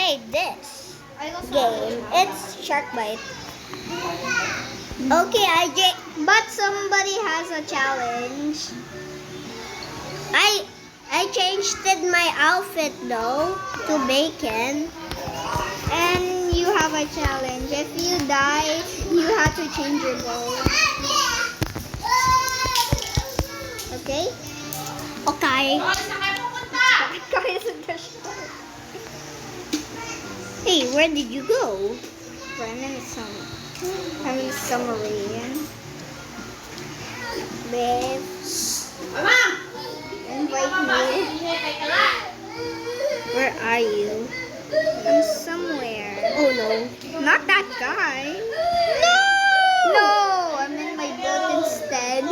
play this game. It's Shark Bite. Okay, but somebody has a challenge. I changed my outfit though to bacon. And you have a challenge. If you die, you have to change your bow. Okay? Okay. Hey, where did you go? I'm in submarine. Babe. Invite me. Where are you? I'm somewhere. Oh no. Not that guy. No, I'm in my boat instead.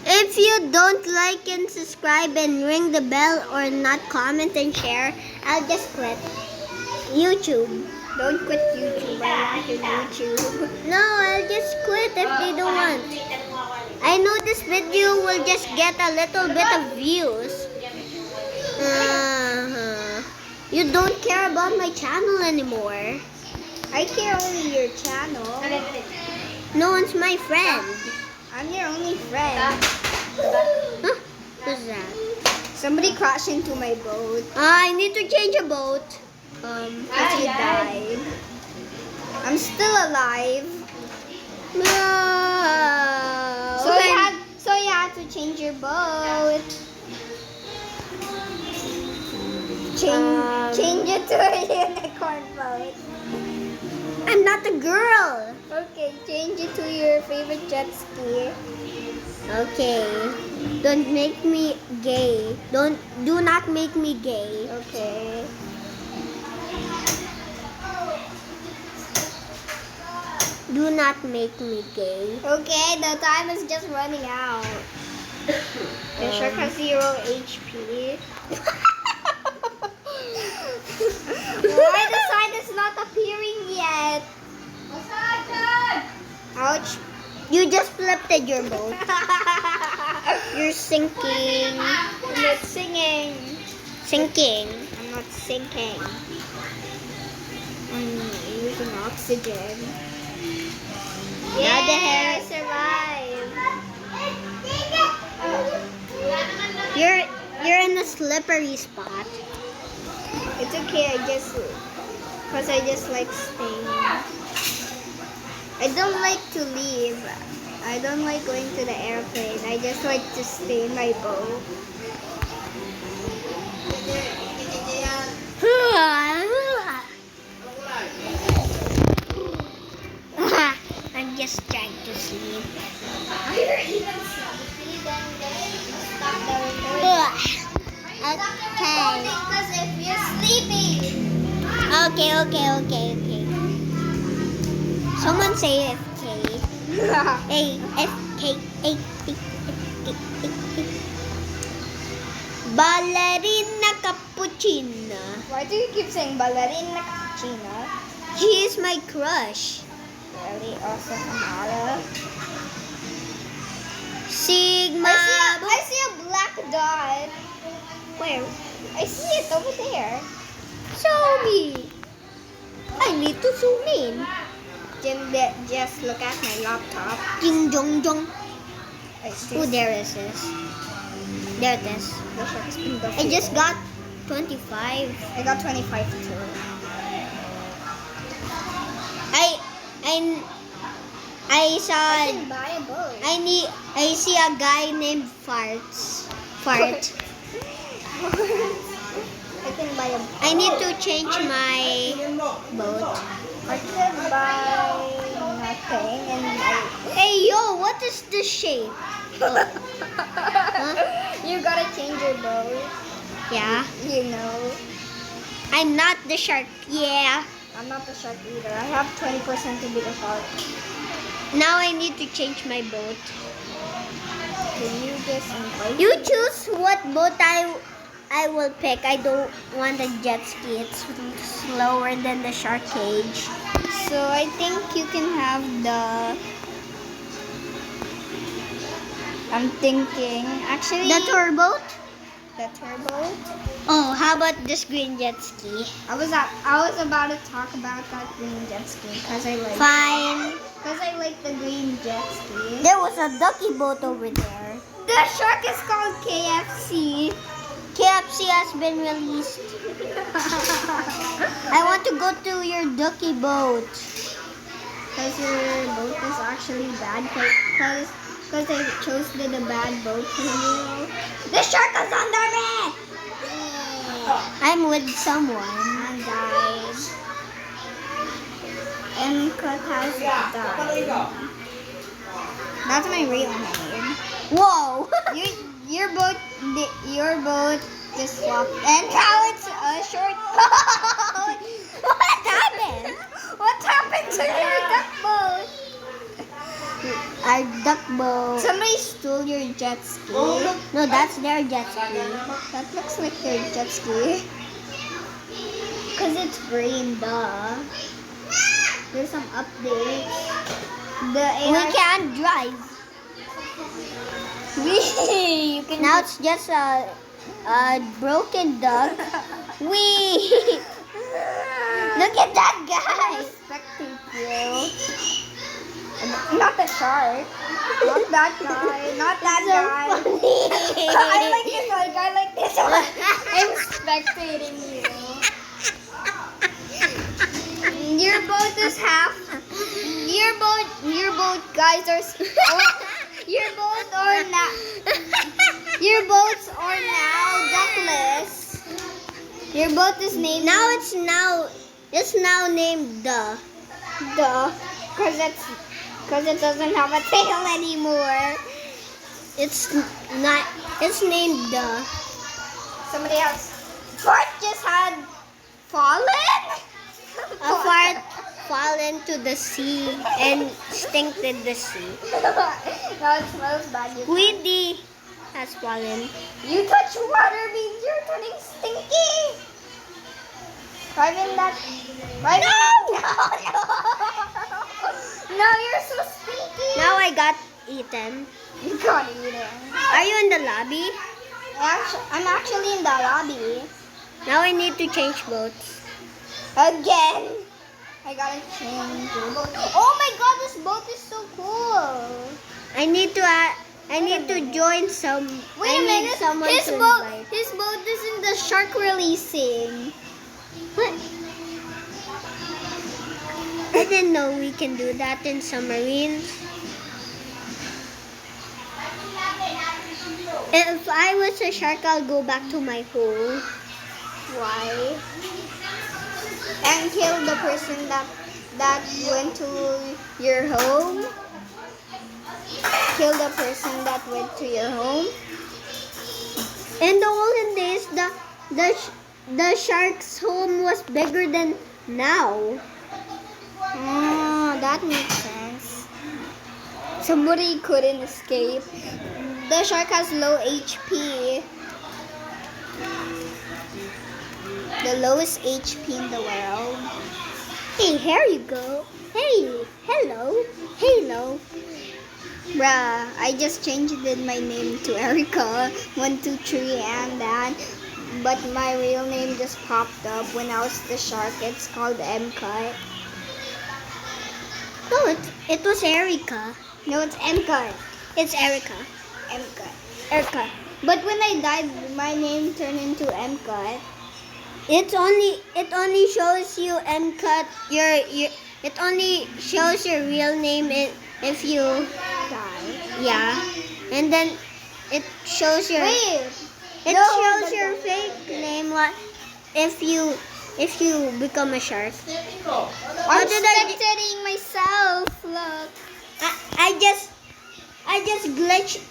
If you don't like and subscribe and ring the bell or not comment and share, I'll just quit YouTube. Don't quit YouTube. I like YouTube. No, I'll just quit if they don't want. I know this video will just get a little bit of views. You don't care about my channel anymore. I care only your channel. No one's my friend. I'm your only friend. Huh? Who's that? Somebody crashed into my boat. I need to change a boat. Because you died. I'm still alive. No. So you have to change your boat. Change it to a unicorn boat. I'm not a girl. Okay, change it to your favorite jet ski. Okay. Don't make me gay. Do not make me gay. Okay. Do not make me gay. Okay, the time is just running out. The shark has 0 HP. Why the sign is not appearing yet? Ouch. You just flipped your boat. You're sinking. I'm not singing. Sinking. I'm not sinking. I'm using oxygen. Yeah, the hair survived. You're in a slippery spot. It's okay, because I just like staying. I don't like to leave. I don't like going to the airplane. I just like to stay in my boat. I'm just trying to sleep. Okay. Because if you're sleeping. Okay. Someone say FK. Hey, FK. Ballerina Cappuccina. Why do you keep saying Ballerina Cappuccina? She is my crush. Really awesome, Amara. Sigma. I see a black dot. Where? I see it over there. Show me. I need to zoom in. Just look at my laptop. Jing jong jong. Oh, there it is. There it is. I just got 25. I got 25 too. I saw. I can buy a boat. I see a guy named Fart. I can buy a boat. I need to change my boat. I can buy nothing Hey yo, what is this shape? Oh. Huh? You gotta change your boat. Yeah. You know. I'm not the shark. Yeah. I'm not the shark either. I have 20% to be the shark. Now I need to change my boat. Can you just invite You choose what boat I will pick. I don't want a jet ski. It's slower than the shark cage. So I think you can have the... I'm thinking... Actually... The tour boat? The tour boat? Oh, How about this green jet ski? I was about to talk about that green jet ski because I like. Fine. Because I like the green jet ski. There was a ducky boat over there. The shark is called KFC. KFC has been released. I want to go to your ducky boat. Because your boat is actually bad. Because I chose the bad boat for you. The shark is under me! I'm with someone. I died. And Cut has died. That's my real name. Whoa! Your boat just swapped. And now it's a short. What happened? What happened to your duck boat? Our duck boat. Somebody stole your jet ski. No, that's their jet ski. That looks like their jet ski. Because it's green, duh. There's some updates. The We AI can't drive. you can Now it's just a broken duck. We look at that guy. spectate you. Not the shark. Not that guy. Not that guy. I like this one. I like this one. I'm spectating you. Your boat is half. Your boat, guys are. Your boat are now. Your boats are now duckless. Your boat is named. It's now named the. Because it doesn't have a tail anymore. It's not. It's named the. Somebody else. Fart just had fallen. A fart fall into the sea and stinked the sea. Now it smells bad. Weedy has fallen. You touch water means you're turning stinky. Driving that. No, you're so stinky. Now I got eaten. You got eaten. Are you in the lobby? I'm actually in the lobby. Now I need to change boats. Again. I gotta change your boat. Oh my god, this boat is so cool. I need to join some. Wait I a need minute. someone His to boat invite. isn't the shark releasing. What? I didn't know we can do that in submarines. If I was a shark, I'll go back to my hole. Why? And kill the person that went to your home. Kill the person that went to your home. In the olden days, the shark's home was bigger than now. Oh, that makes sense. Somebody couldn't escape. The shark has low HP. The lowest HP in the world. Hey, here you go. Hey, hello. Hello. Bruh, I just changed my name to Erica 123 and that. But my real name just popped up when I was the shark. It's called M-Cut. No, it was Erica. No, it's M-Cut. It's Erica. M-Cut. Erica. But when I died, my name turned into M-Cut. It only shows you MCut it only shows your real name if you Die. yeah, and then it shows your Wait. shows your fake name if you become a shark. I'm did I spectating myself. Look. I just glitched.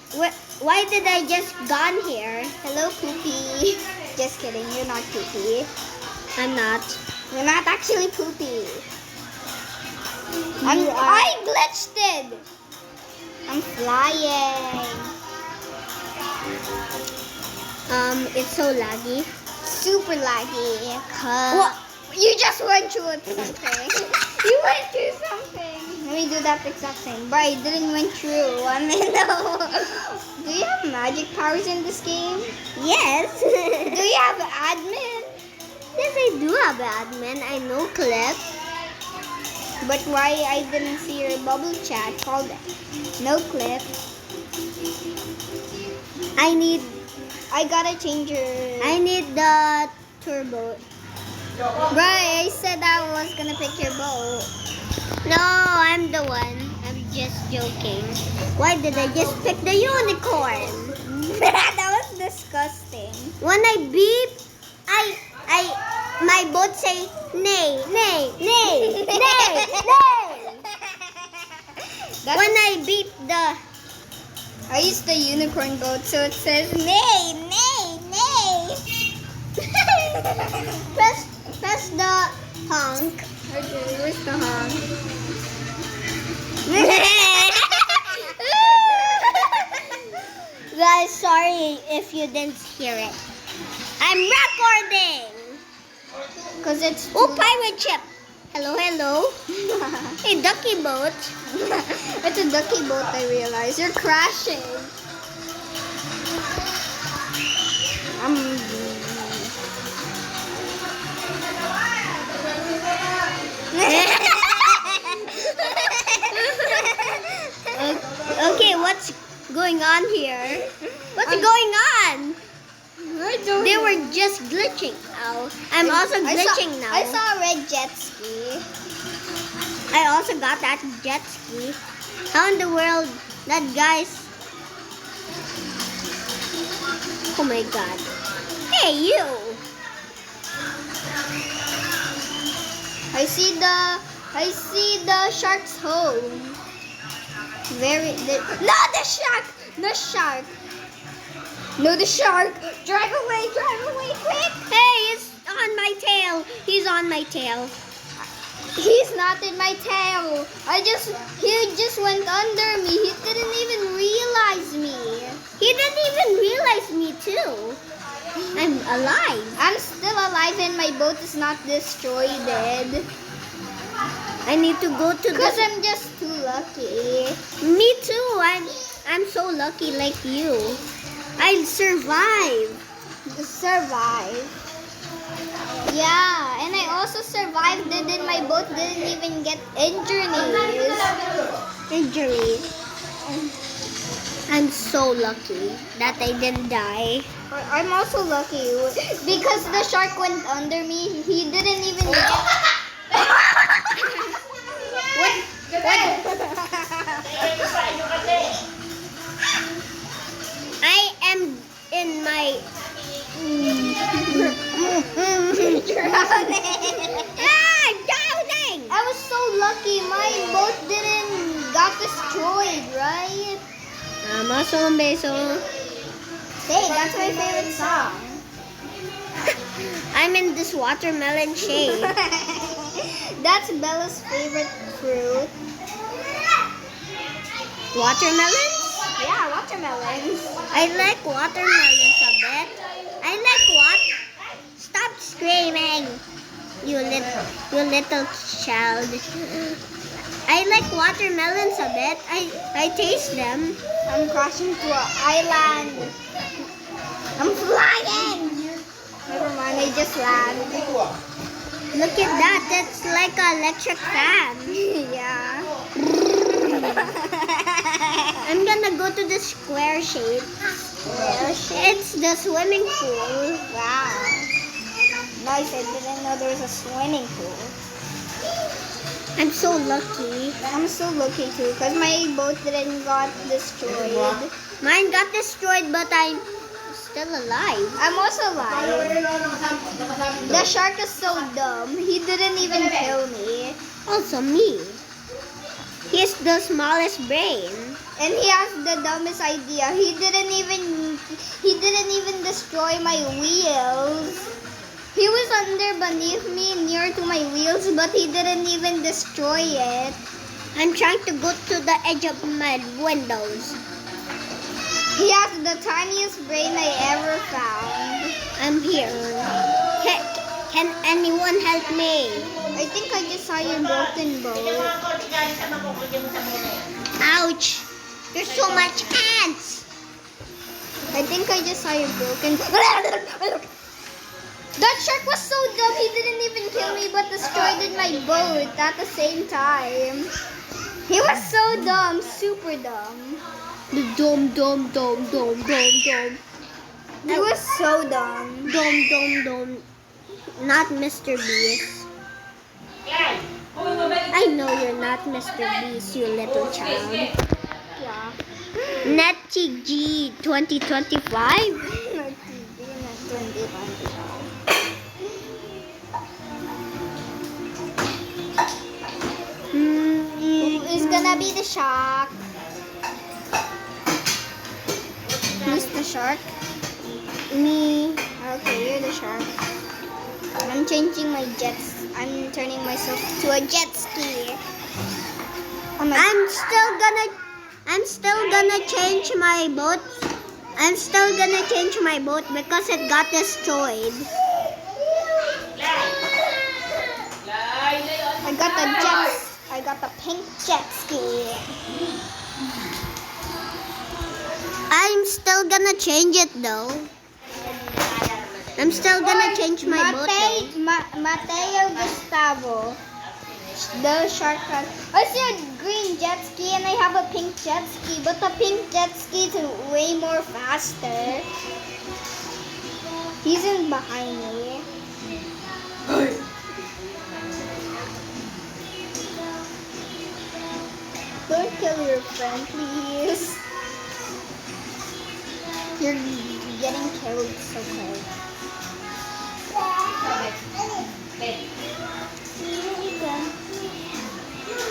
Why did I just gone here? Hello, Poopy. Just kidding. You're not Poopy. I'm not. You're not actually Poopy. You are. I glitched it. I'm flying. It's so laggy. Super laggy. What? You just went through something. You went through something. Let me do that exact same. But I didn't went through. I mean, no. Do you have magic powers in this game? Yes. Do you have admin? do have admin. I know Clip. But why I didn't see your bubble chat called no clip? I gotta change your. I need the turbo. Right, I said I was gonna pick your boat. No, I'm the one. I'm just joking. Why did I just pick the unicorn? That was disgusting. When I beep, my boat say nay, nay, nay, nay, nay. When I beep I used the unicorn boat, so it says nay, nay, nay. press the honk. Okay, where's the honk? Guys, sorry if you didn't hear it. I'm recording. Cause it's Oh, pirate ship. Hello, hello. Hey, ducky boat. it's a ducky boat. I realize you're crashing. Okay, what's going on here? What's going on? They were just glitching out. I'm also glitching now. I saw a red jet ski. I also got that jet ski. How in the world that guy's... Oh my god. Hey, you! I see the shark's home. No, the shark! The shark! No, the shark! Drive away, quick! Hey, it's on my tail. He's on my tail. He's not in my tail. He just went under me. He didn't even realize me. He didn't even realize me too. I'm alive. I'm still alive and my boat is not destroyed. I need to go to Because the... I'm just too lucky. Me too. I'm so lucky like you. I'll survive. Survive. Yeah, and I also survived and then my boat didn't even get injuries. Injury. I'm so lucky that I didn't die. I'm also lucky because the shark went under me. He didn't even get... I am in my... I'm drowning! I was so lucky. My boat didn't got destroyed, right? Amaso un beso. Hey, that's my favorite song. I'm in this watermelon shade. That's Bella's favorite fruit. Watermelons? Yeah, watermelons. I like watermelons a bit. I like what? Stop screaming, you little child. I like watermelons a bit. I taste them. I'm crashing to an island. I'm flying. Never mind, I just landed. Look at that. That's like an electric fan. Yeah. I'm gonna go to the square shape. It's the swimming pool. Wow. Nice, I didn't know there was a swimming pool. I'm so lucky. I'm so lucky too, because my boat didn't got destroyed. Mine got destroyed, but I'm still alive. I'm also alive. The shark is so dumb. He didn't even kill me. Also me. He's the smallest brain. And he has the dumbest idea. He didn't even destroy my wheels. He was under beneath me near to my wheels, but he didn't even destroy it. I'm trying to go to the edge of my windows. He has the tiniest brain I ever found. I'm here. Can anyone help me? I think I just saw your broken boat. Ouch! There's so much ants. I think I just saw your broken That shark was so dumb. He didn't even kill me, but destroyed my boat at the same time. He was so dumb, super dumb. The dome. He was so dumb. Dome. Not Mr. Beast. I know you're not Mr. Beast, you little child. Yeah. Netty G 2025. Who is gonna be the shark? Who's the shark? Me. Okay, you're the shark. I'm changing my jets. I'm turning myself to a jet ski. I'm still gonna change my boat. I'm still gonna change my boat because it got destroyed. I got a pink jet ski. I'm still gonna change it though. I'm still gonna change my boat though. Mateo Gustavo. The shark has. I see a green jet ski and I have a pink jet ski, but the pink jet ski is way more faster. He's in behind me. Don't kill your friend, please. You're getting killed so quick.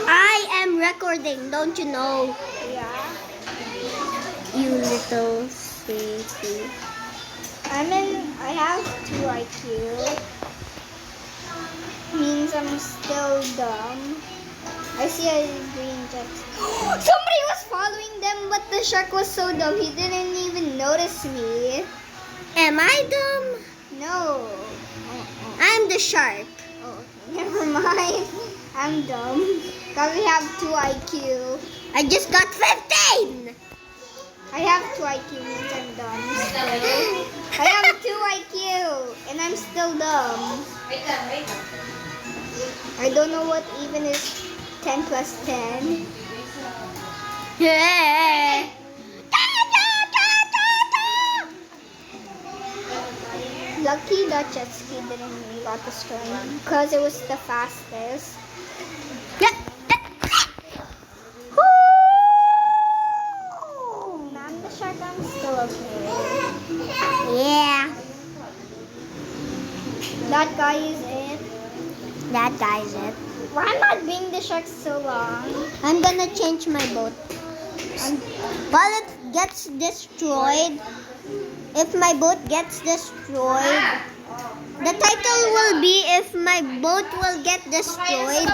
I am recording, don't you know? Yeah. You little sissy. I have 2 IQ. Means I'm still dumb. I see a green jet. Somebody was following them, but the shark was so dumb he didn't even notice me. Am I dumb? No. I'm the shark. Oh, never mind. I'm dumb. Cause we have 2 IQ. I just got 15. I have 2 IQ means I'm dumb still. I have 2 IQ and I'm still dumb. I don't know what even is 10 plus 10. Yeah. Lucky that jet ski didn't got destroyed because it was the fastest. I'm the shark, I'm still okay. Yeah. That guy is it. That guy's it. Why am I being the shark so long? I'm gonna change my boat. While it gets destroyed, if my boat gets destroyed, the title will be if my boat will get destroyed,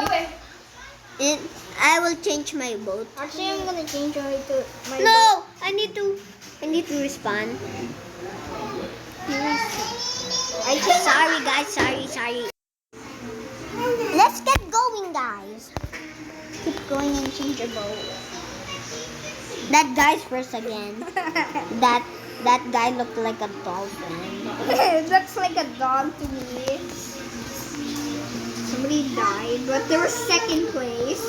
I will change my boat. Actually, I'm gonna change my to my. No, I need to respond. I changed. Sorry guys, sorry. Let's get going, guys. Keep going and change your boat. That guy's first again. That guy looked like a dolphin. It looks like a dog to me. Somebody died, but they were second place.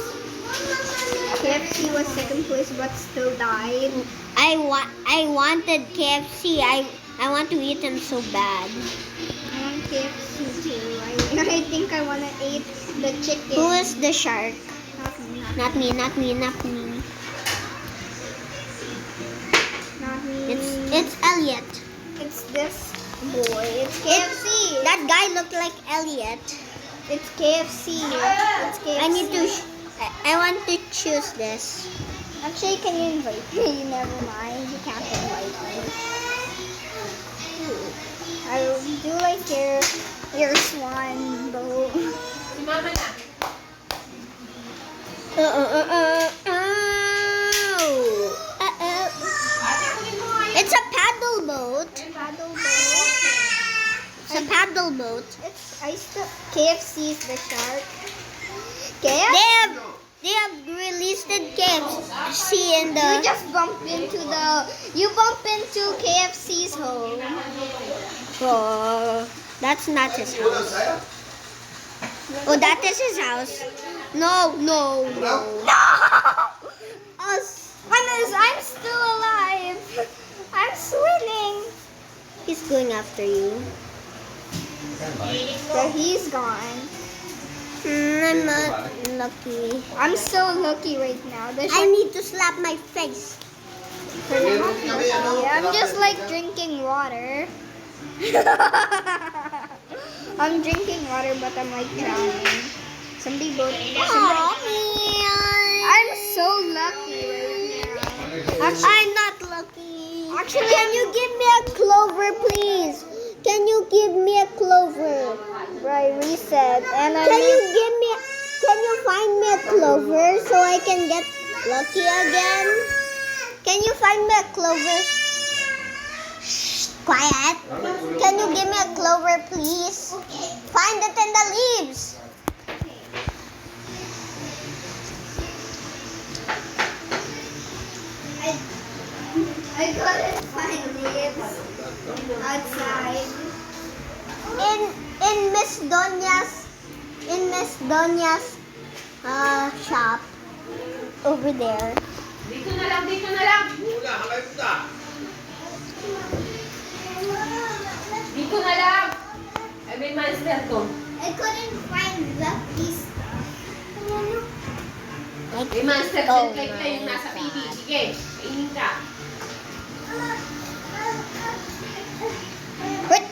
KFC was second place, but still died. I wanted KFC. I want to eat them so bad. I want KFC too. I think I wanna eat the chicken. Who is the shark? Not me. Not me. Not me. It's Elliot. It's this boy. It's KFC. That guy looked like Elliot. It's KFC. It's KFC. I need to. I want to choose this. Actually, can you invite me? Never mind. You can't invite me. I'll do like your swan boat. It's a paddle boat. Paddle boat. It's a paddle boat. KFC is the shark. They have released the KFC in the. You bump into KFC's home. That's not his house. Oh, that is his house. No, no, no. I'm still alive. I'm swimming. He's going after you. So he's gone. I'm not lucky. I'm so lucky right now. I need to slap my face. I'm just like drinking water. I'm drinking water, but I'm like drowning. Somebody both. I'm so lucky right now. I'm not lucky. Actually, Can you give me a clover, please? Can you give me a clover? I reset and I Can you find me a clover so I can get lucky again? Can you find me a clover? Shh, quiet. Can you give me a clover, please? Find it in the leaves. I couldn't find leaves outside. In Miss Donya's shop over there. Dito na lang, dito na lang. Dito na lang. Ay, may monster to. I couldn't find lucky stuff. May monster Oh din kayo yung nasa my TV. God. Sige, kainin ka. What?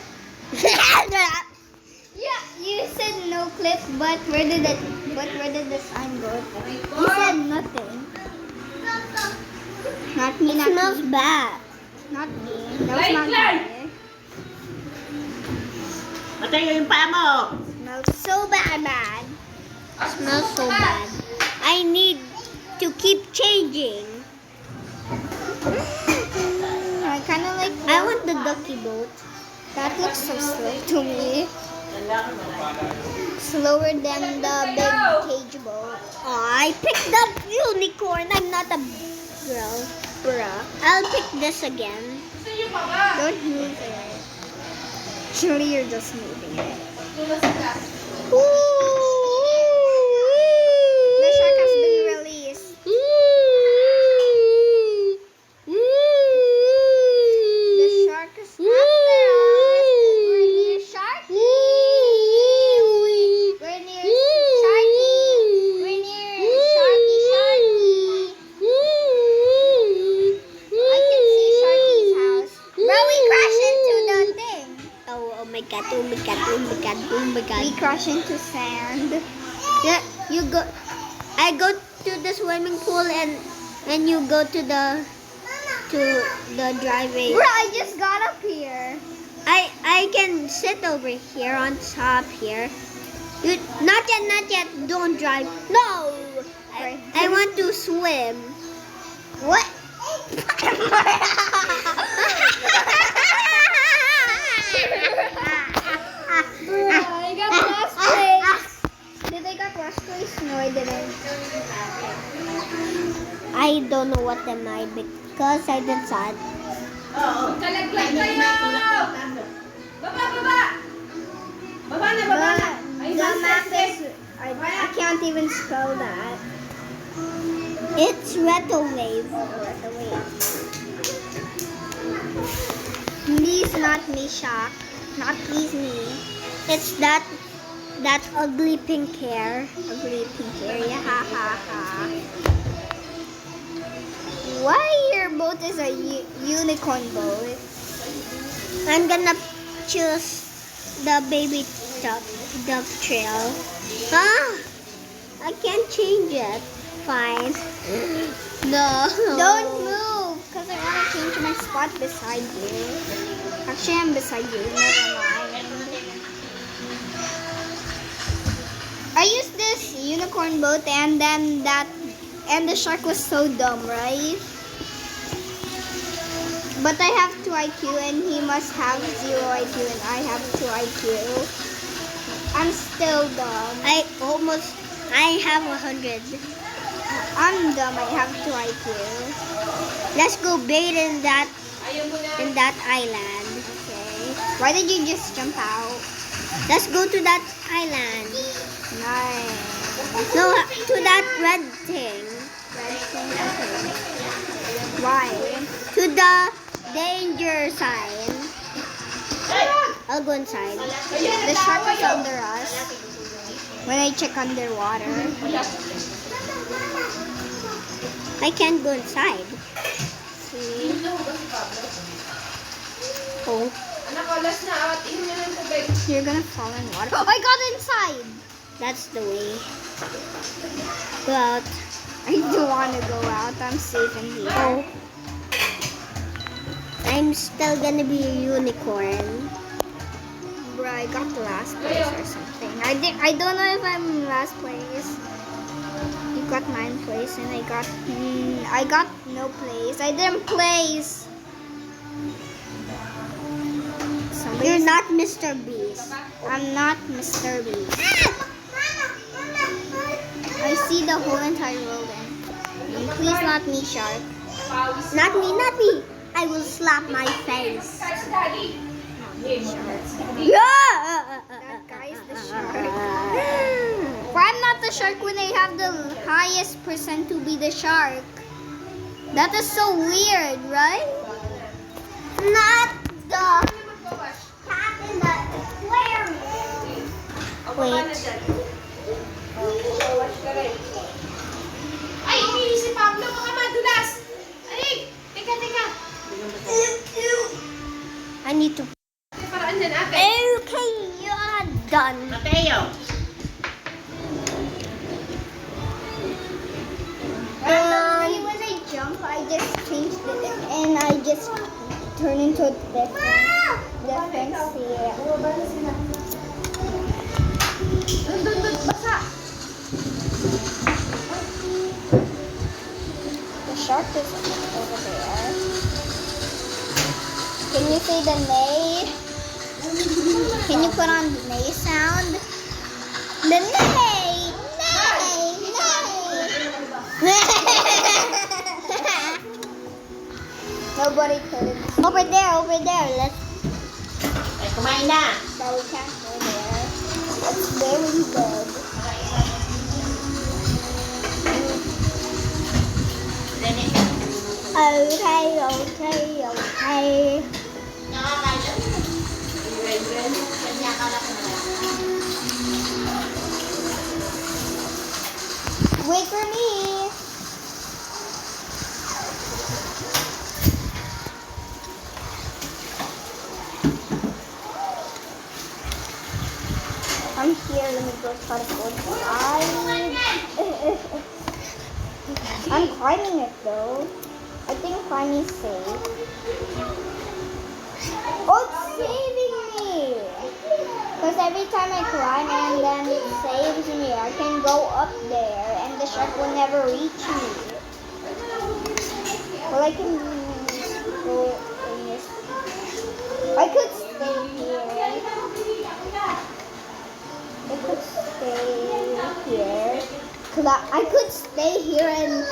Yeah, you said no clip, but where did the sign go? You said nothing. Not me, It not smells me. bad. Not me. That was not Like, me. Matay yung paa mo. Smells so bad. Smells so bad. I need to keep changing. I kind of like I want the ducky boat. that. Looks so slow to me. Slower than the big cage boat. Oh, I picked the unicorn. I'm not a girl. Bruh. I'll pick this again. Gusto niyo pa ba? Don't move it. Actually, you're just moving it. The shark has been released. The shark is after us. We're near Sharky. We're near Sharky. We're near Sharky. I can see Sharky's house. Bro, we crashed into the thing. Oh my god, oh my god, oh my god, oh my god. We crashed into sand. Yeah, you go. I go to the swimming pool and you go to the driveway. Bro, I just got up here. I can sit over here on top here. You, not yet. Don't drive. No. I want to swim. What? I got last place. Did I got last place? No, I didn't. I don't know what am I because I did sad. Kalaglag kayo! Baba, baba! Baba na, baba na! Ay, The map monster. is. I can't even spell that. It's retro wave. Please, not me, Shock. Not please me. It's that ugly pink hair. Ugly pink area. Ha ha ha. Why your boat is a unicorn boat? I'm gonna choose the baby duck trail. Ah, I can't change it. Fine. No. Don't move, because I want to change my spot beside you. Actually, I'm beside you. Never mind. I used this unicorn boat and then the shark was so dumb, right? But I have 2 IQ and he must have 0 IQ and I have 2 IQ. I'm still dumb. I have 100. I'm dumb. I have 2 IQ. Let's go bait in that Ayaw mo na. island. Okay. Why did you just jump out? Let's go to that island. Nice. No, to that red thing. Why? To the danger sign. I'll go inside. The shark is under us. When I check underwater. I can't go inside. See? Oh. Anak ko, last na. At inom na ng tubig. You're gonna fall in water. Oh, I got inside! That's the way. Go out. I don't want to go out. I'm safe in here. Oh. I'm still gonna be a unicorn. Bro, I got the last place or something. I don't know if I'm last place. You got 9th place and I got no place. I didn't place. You're not Mr. Beast. I'm not Mr. Beast. I see the whole entire world in. Please not me, shark. Pawis. Not me, not me. I will slap my face. Catch daddy. Yeah! That guy is the shark. But I'm not the shark when I have the highest percent to be the shark. That is so weird, right? Not the Magpawash. cat in the aquarium. O, baba na dyan. Magpawash ka rin. Ay, hindi si Pablo. Baka madulas. Ay, teka, teka. I need to. May paraan dyan, ate. Okay, you're done. Mateo. Randomly, when I jump, I just changed it and I just turn into a different sea. Dun, basa. The shark is over there. Can you say the neigh? Can you put on the neigh sound? The neigh! Nobody could have. Over there. Let's. Ay, kumain na. So we can't go there. It's very good. Okay. Wait for me. I'm here. Let me go try to go inside. I'm climbing it though. I think climbing is safe. Oh, it's saving me. Because every time I climb and then it saves me, I can go up there and the shark will never reach me. Well, I can go in this. I could stay here. I could stay here. I could stay here and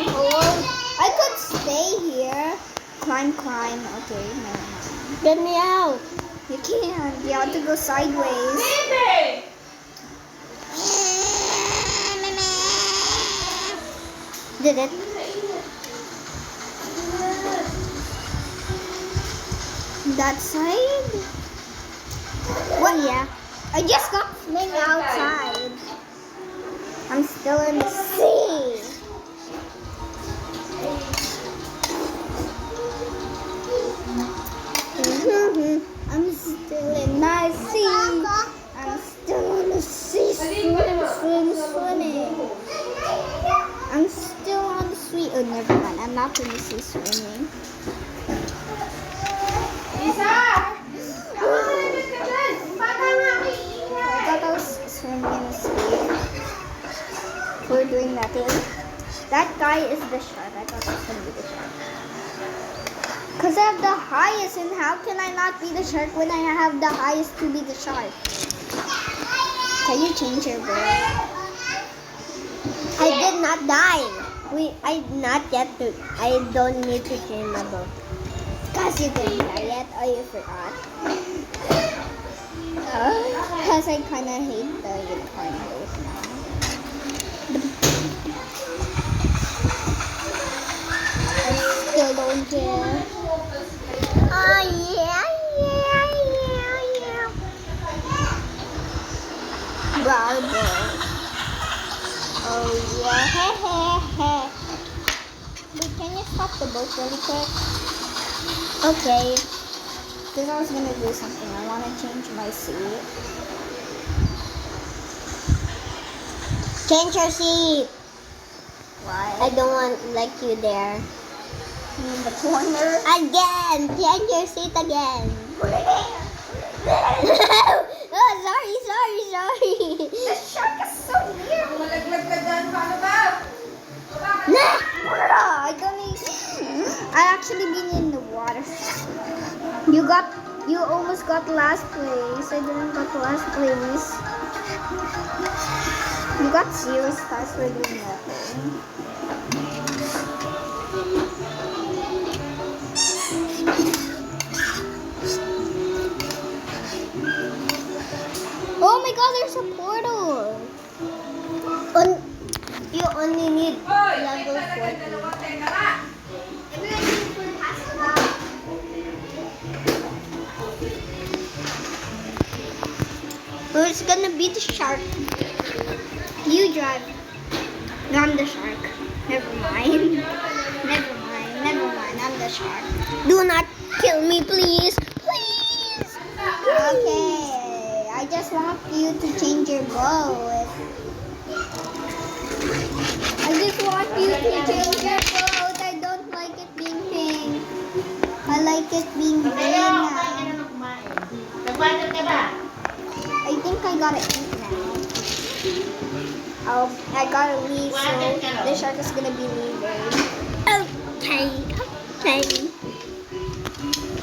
hold. I could stay here. Climb. Okay, never mind. Get me out. You can't. You have to go sideways. Baby! Did it? That side? What? Yeah. I just got fling outside. I'm still in the sea. I'm still in my sea. I'm still on the sea. Swimming. I'm still on the sea. Oh, never mind. I'm not in the sea swimming. Isa! Nakakalimit ka dyan! Bata nga! I thought I was swimming in the sea. We're doing nothing. That guy is the shark. I thought I was gonna be the shark. Because I have the highest, and how can I not be the shark when I have the highest to be the shark? Can you change your bird? I did not die. I not yet. I don't need to change my boat. Because you didn't die yet. Oh, you forgot. Because I kind of hate the unicorn boat now. I still don't care. Oh yeah, yeah. Bravo. Oh yeah. Wait, can you stop the boat really quick? Okay. Because I was gonna do something. I want to change my seat. Change your seat. Why? I don't want like you there. In the corner. Again. Change your seat again. Oh, sorry. The shark is so near. Malaglag ka dyan. Paano ba? Nah. I actually been in the water. You almost got last place. I didn't got last place. You got 0 stars for doing nothing. Oh my god, there's a portal. You only need Hoy! level Level 40. 40. Dalawa, teka na. Who's gonna be the shark? You drive. No, I'm the shark. Never mind. Never mind. I'm the shark. Do not kill me, please. Please. Okay. I just want you to change your boat. I just want you to change your boat. I don't like it being pink. I like it being green now. Nagwater ka ba? I think I gotta eat now. Oh, I gotta leave, so the shark is gonna be leaving. Okay.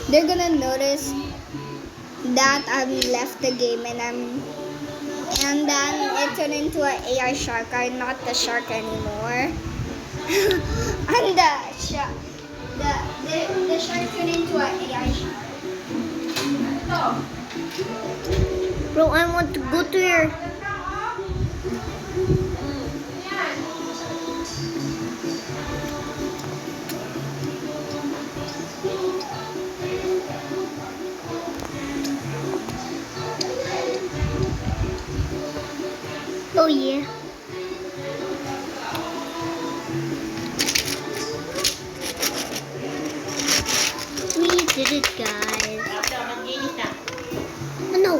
They're gonna notice that I've left the game and then it turned into an AI shark. I'm not the shark anymore. I'm the shark. The shark turned into an AI shark. Bro, I want to go to your... Oh yeah. We did it, guys. No.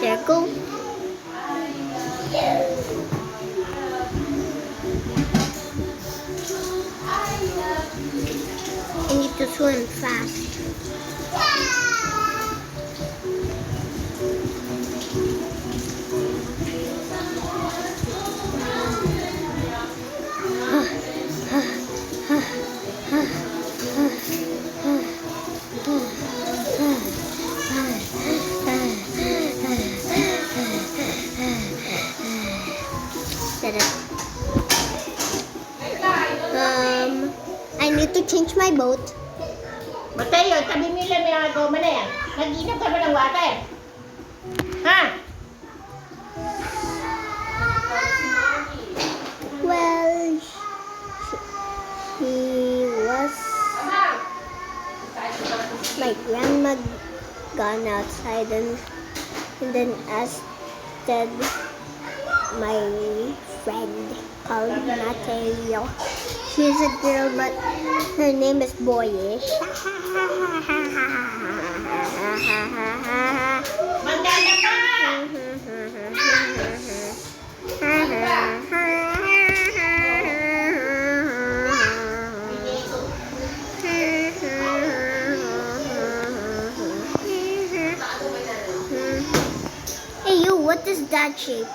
There go. I need to swim fast. I need to change my boat. Mateo, tabi mo lang may agaw mo na yan. Nag-inom ka ba ng water? Ha? Well, he was... My grandma gone outside and then asked my friend called Mateo. She's a girl, but her name is Boyish. Magdala pa! Hey, you, what is that shape?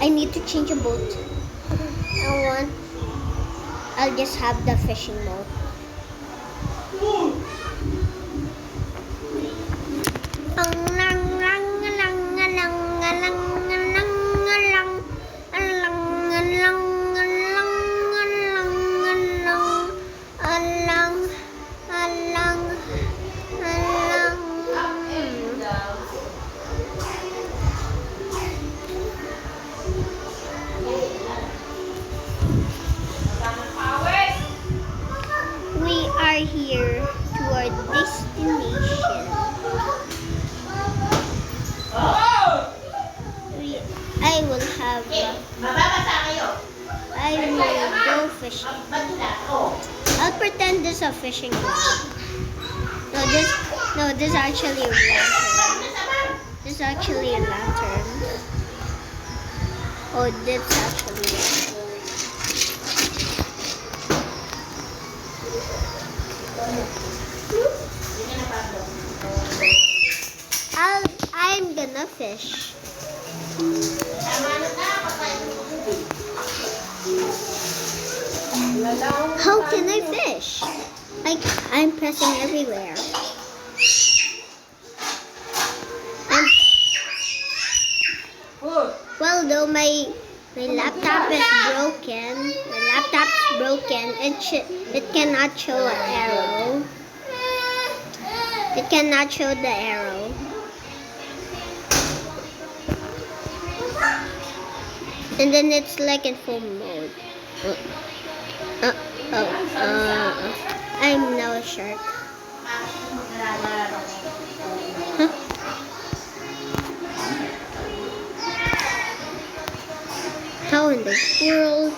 I need to change a boat. I'll just have the fishing boat. We are here to our destination. I will have. I will go fishing. I'll pretend this is a fishing rod. No, this is actually a lantern. This is actually a lantern. Oh, this actually. I'm gonna fish. How can I fish? I'm pressing everywhere. Well, though my laptop is broken. My laptop's broken. It cannot show an arrow. It cannot show the arrow. And then it's like in full mode. I'm now a shark. Huh? How in the world?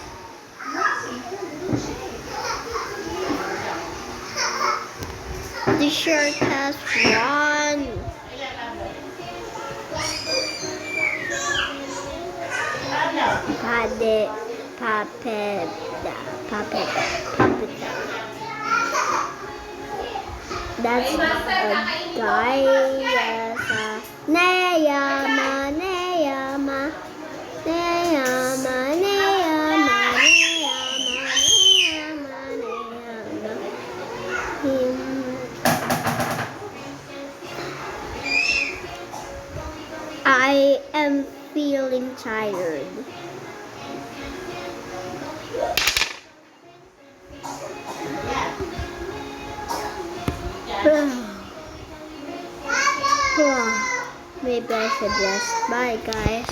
The shark has run. Puppet. That's a guy. Neyama. I am feeling tired. Maybe I should rest. Bye, guys.